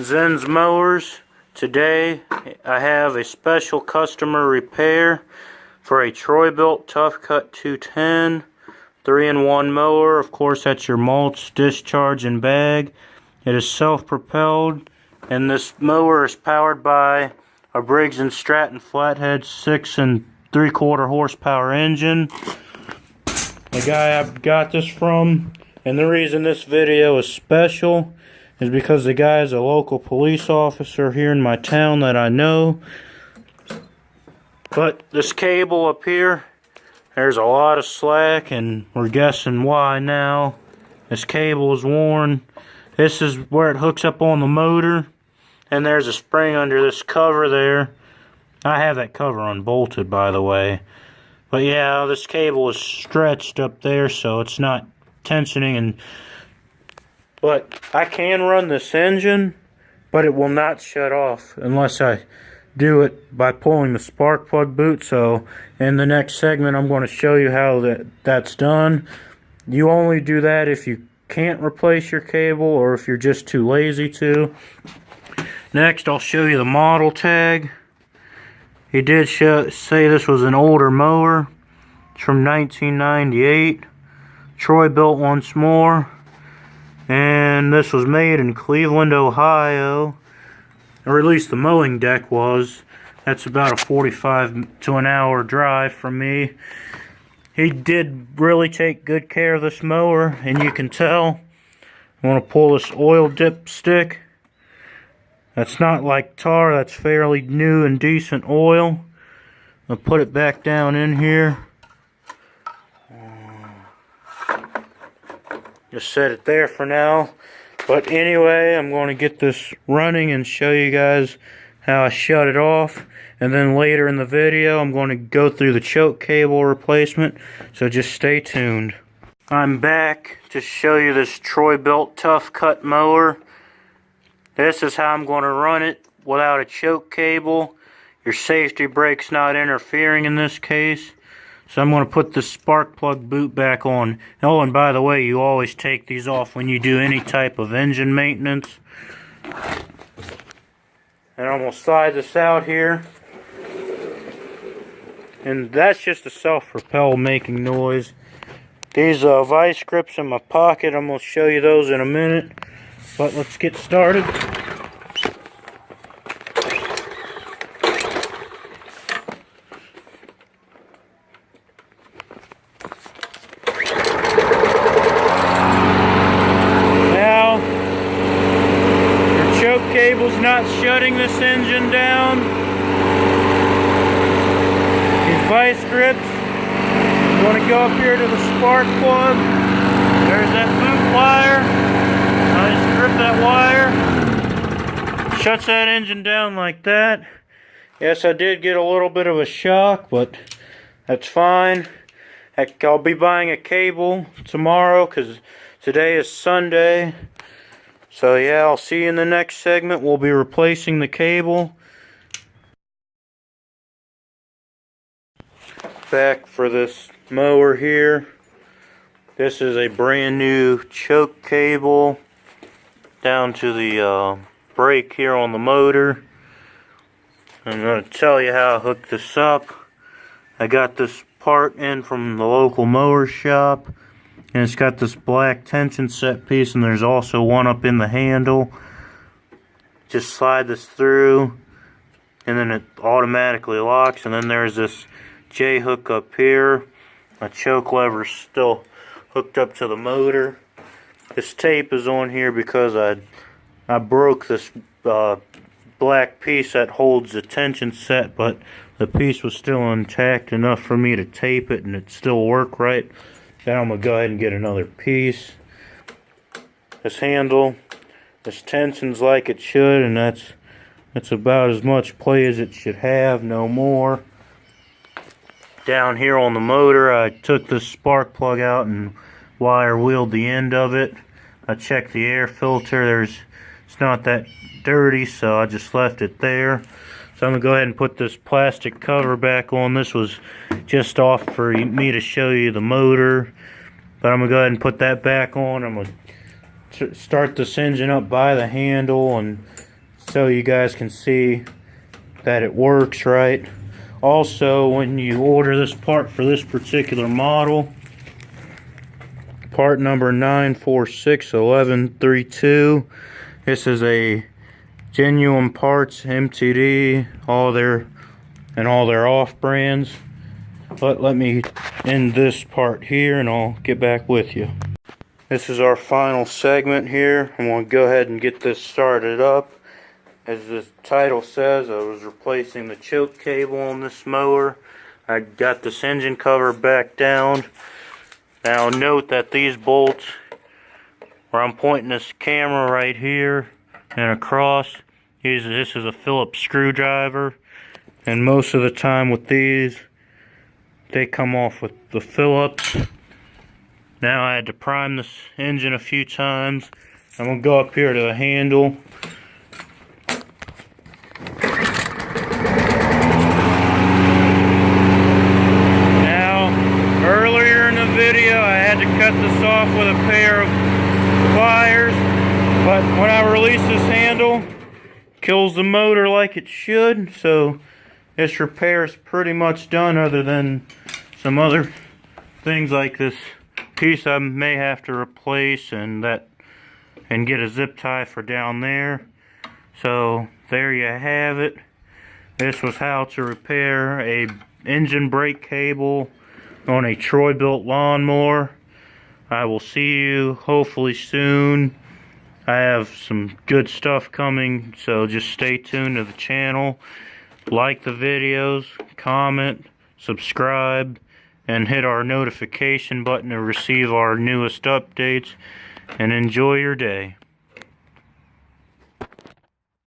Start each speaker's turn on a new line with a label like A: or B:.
A: Zen's Mowers. Today I have a special customer repair for a Bilt Tough Cut 210 3-in-1 mower. Of course, that's your mulch, discharge, and bag. It is self-propelled, and this mower is powered by a Briggs & Stratton flathead 6 3/4 horsepower engine. The guy I got this from, and the reason this video is special is because the guy is a local police officer here in my town that I know. But this cable up here, there's a lot of slack, and we're guessing why now. This cable is worn. This is where it hooks up on the motor, and there's a spring under this cover there. I have that cover unbolted, by the way. But yeah, this cable is stretched up there, so it's not tensioning. But I can run this engine, but it will not shut off unless I do it by pulling the spark plug boot. So in the next segment, I'm going to show you how that's done. You only do that if you can't replace your cable or if you're just too lazy to. Next, I'll show you the model tag. He did say this was an older mower. It's from 1998. Bilt once more. And this was made in Cleveland, Ohio. Or at least the mowing deck was. That's about a 45 to an hour drive from me. He did really take good care of this mower, and you can tell. I want to pull this oil dip stick. That's not like tar, that's fairly new and decent oil. I'll put it back down in here. Just set it there for now. But anyway, I'm going to get this running and show you guys how I shut it off. And then later in the video, I'm going to go through the choke cable replacement. So just stay tuned. I'm back to show you this Bilt Tough Cut mower. This is how I'm going to run it without a choke cable. Your safety brake's not interfering in this case. So I'm going to put the spark plug boot back on. Oh, and by the way, you always take these off when you do any type of engine maintenance. And I'm going to slide this out here. And that's just a self-propel making noise. These vice grips in my pocket, I'm going to show you those in a minute. But let's get started. Cable's not shutting this engine down. These vice grips, you want to go up here to the spark plug. There's that boot wire. I just grip that wire. Shuts that engine down like that. Yes, I did get a little bit of a shock, but that's fine. Heck, I'll be buying a cable tomorrow because today is Sunday. So yeah, I'll see you in the next segment. We'll be replacing the cable. Back for this mower here. This is a brand new choke cable down to the brake here on the motor. I'm going to tell you how I hooked this up. I got this part in from the local mower shop. And it's got this black tension set piece, and there's also one up in the handle. Just slide this through, and then it automatically locks. And then there's this J-hook up here. My choke lever is still hooked up to the motor. This tape is on here because I broke this black piece that holds the tension set, but the piece was still intact enough for me to tape it, and it still worked right. Then I'm going to go ahead and get another piece. This handle, this tension's like it should, and that's about as much play as it should have, no more. Down here on the motor, I took this spark plug out and wire wheeled the end of it. I checked the air filter. It's not that dirty, so I just left it there. So I'm going to go ahead and put this plastic cover back on. This was just off for me to show you the motor. But I'm going to go ahead and put that back on. I'm going to start this engine up by the handle and so you guys can see that it works right. Also, when you order this part for this particular model, part number 9461132, this is a Genuine Parts MTD, all their off brands. But let me end this part here and I'll get back with you. This is our final segment here. I'm going to go ahead and get this started up. As the title says, I was replacing the choke cable on this mower. I got this engine cover back down. Now note that these bolts, where I'm pointing this camera right here and across, this is a Phillips screwdriver. And most of the time with these, they come off with the Phillips. Now I had to prime this engine a few times. I'm going to go up here to the handle. Now, earlier in the video I had to cut this off with a pair of pliers, but when I release this handle, kills the motor like it should, so this repair is pretty much done, other than some other things like this piece I may have to replace and get a zip tie for down there. So there you have it. This was how to repair a engine brake cable on a Bilt lawnmower. I will see you hopefully soon. I have some good stuff coming, so just stay tuned to the channel. Like the videos, comment, subscribe, and hit our notification button to receive our newest updates, and enjoy your day.